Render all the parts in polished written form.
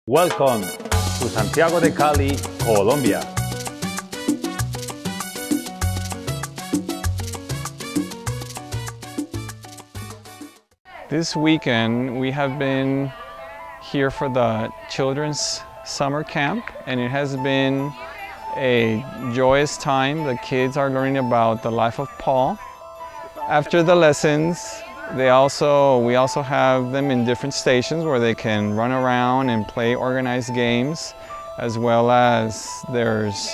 Welcome to Santiago de Cali, Colombia. This weekend we have been here for the children's summer camp, and it has been a joyous time. The kids are learning about the life of Paul. After the lessons, we also have them in different stations where they can run around and play organized games, as well as there's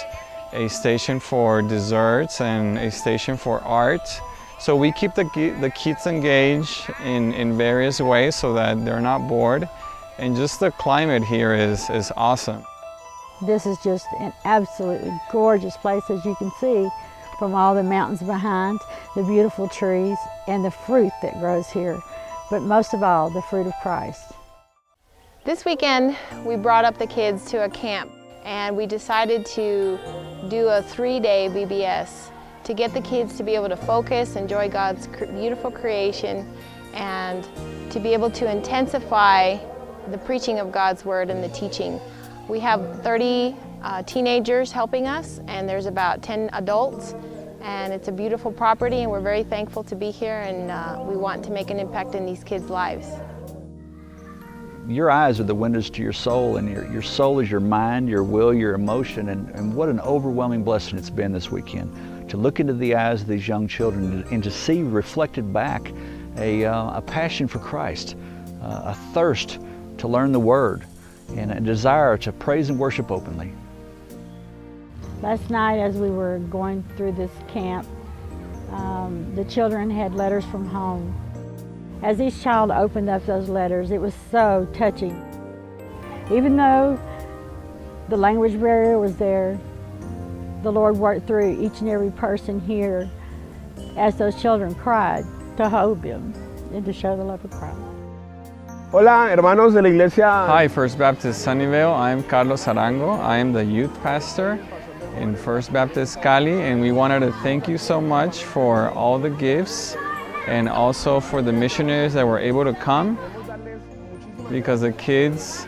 a station for desserts and a station for art. So we keep the kids engaged in various ways so that they're not bored. And just the climate here is awesome. This is just an absolutely gorgeous place, as you can see, from all the mountains behind, the beautiful trees, and the fruit that grows here. But most of all, the fruit of Christ. This weekend, we brought up the kids to a camp, and we decided to do a 3-day VBS to get the kids to be able to focus, enjoy God's beautiful creation, and to be able to intensify the preaching of God's Word and the teaching. We have 30 teenagers helping us, and there's about 10 adults, and it's a beautiful property, and we're very thankful to be here, and we want to make an impact in these kids' lives. Your eyes are the windows to your soul, and your soul is your mind, your will, your emotion, and what an overwhelming blessing it's been this weekend to look into the eyes of these young children and to see reflected back a passion for Christ, a thirst to learn the Word, and a desire to praise and worship openly. Last night, as we were going through this camp, the children had letters from home. As each child opened up those letters, it was so touching. Even though the language barrier was there, the Lord worked through each and every person here as those children cried to hold them and to show the love of Christ. Hola, hermanos de la iglesia. Hi, First Baptist Sunnyvale. I'm Carlos Arango. I am the youth pastor in First Baptist Cali, and we wanted to thank you so much for all the gifts and also for the missionaries that were able to come, because the kids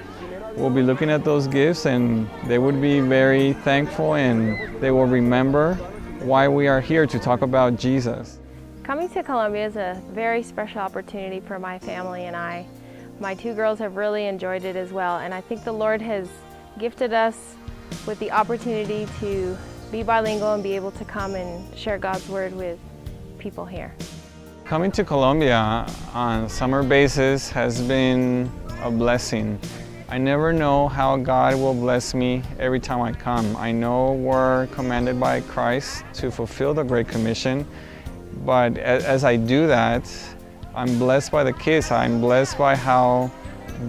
will be looking at those gifts and they would be very thankful, and they will remember why we are here to talk about Jesus. Coming to Colombia is a very special opportunity for my family and I. My 2 girls have really enjoyed it as well, and I think the Lord has gifted us with the opportunity to be bilingual and be able to come and share God's Word with people here. Coming to Colombia on a summer basis has been a blessing. I never know how God will bless me every time I come. I know we're commanded by Christ to fulfill the Great Commission, but as I do that, I'm blessed by the kids. I'm blessed by how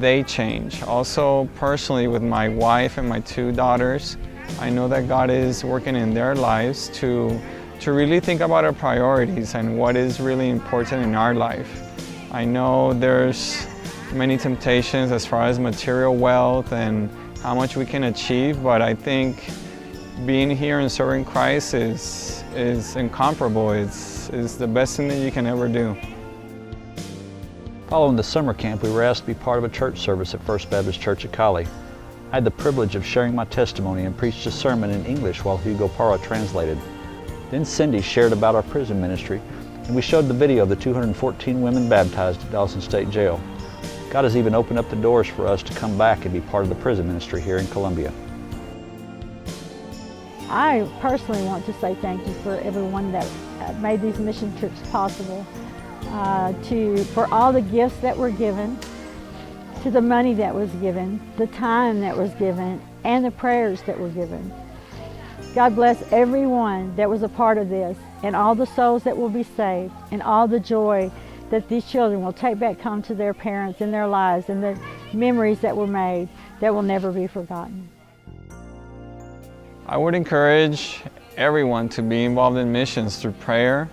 they change. Also, personally, with my wife and my 2 daughters, I know that God is working in their lives to really think about our priorities and what is really important in our life. I know there's many temptations as far as material wealth and how much we can achieve, but I think being here and serving Christ is incomparable. It's the best thing that you can ever do. Following the summer camp, we were asked to be part of a church service at First Baptist Church at Cali. I had the privilege of sharing my testimony and preached a sermon in English while Hugo Parra translated. Then Cindy shared about our prison ministry, and we showed the video of the 214 women baptized at Dawson State Jail. God has even opened up the doors for us to come back and be part of the prison ministry here in Colombia. I personally want to say thank you for everyone that made these mission trips possible, for all the gifts that were given, to the money that was given, the time that was given, and the prayers that were given. God bless everyone that was a part of this, and all the souls that will be saved, and all the joy that these children will take back home to their parents in their lives, and the memories that were made that will never be forgotten. I would encourage everyone to be involved in missions through prayer,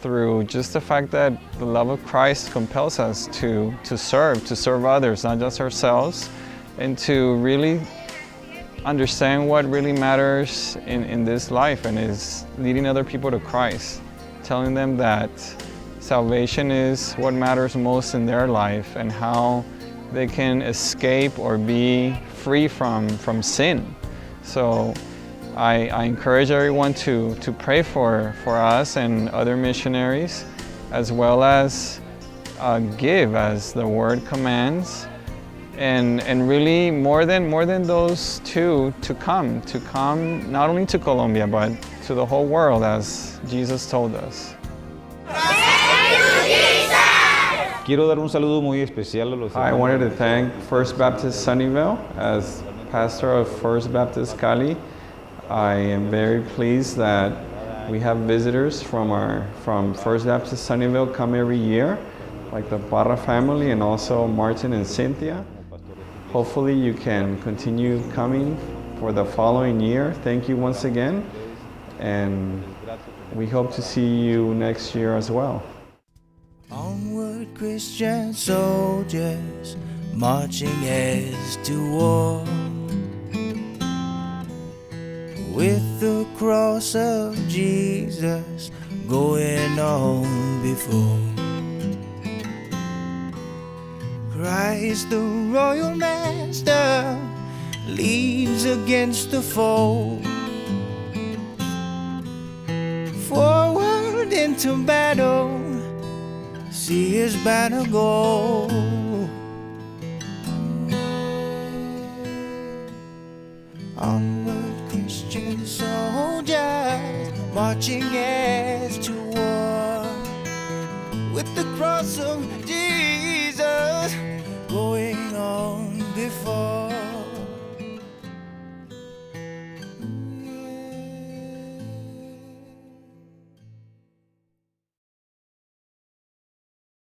through just the fact that the love of Christ compels us to serve others, not just ourselves, and to really understand what really matters in this life, and is leading other people to Christ, telling them that salvation is what matters most in their life and how they can escape or be free from sin. So I encourage everyone to pray for us and other missionaries, as well as give as the word commands, and really more than those two, to come not only to Colombia but to the whole world, as Jesus told us. Quiero dar un saludo muy especial a los I wanted to thank First Baptist Sunnyvale. As pastor of First Baptist Cali, I am very pleased that we have visitors from First Baptist Sunnyvale come every year, like the Parra family and also Martin and Cynthia. Hopefully you can continue coming for the following year. Thank you once again, and we hope to see you next year as well. Onward, Christian soldiers, marching as to war, with the cross of Jesus going on before. Christ the royal master leads against the foe, forward into battle, see his banner go. Onward, Christian soldiers, marching as to war, with the cross of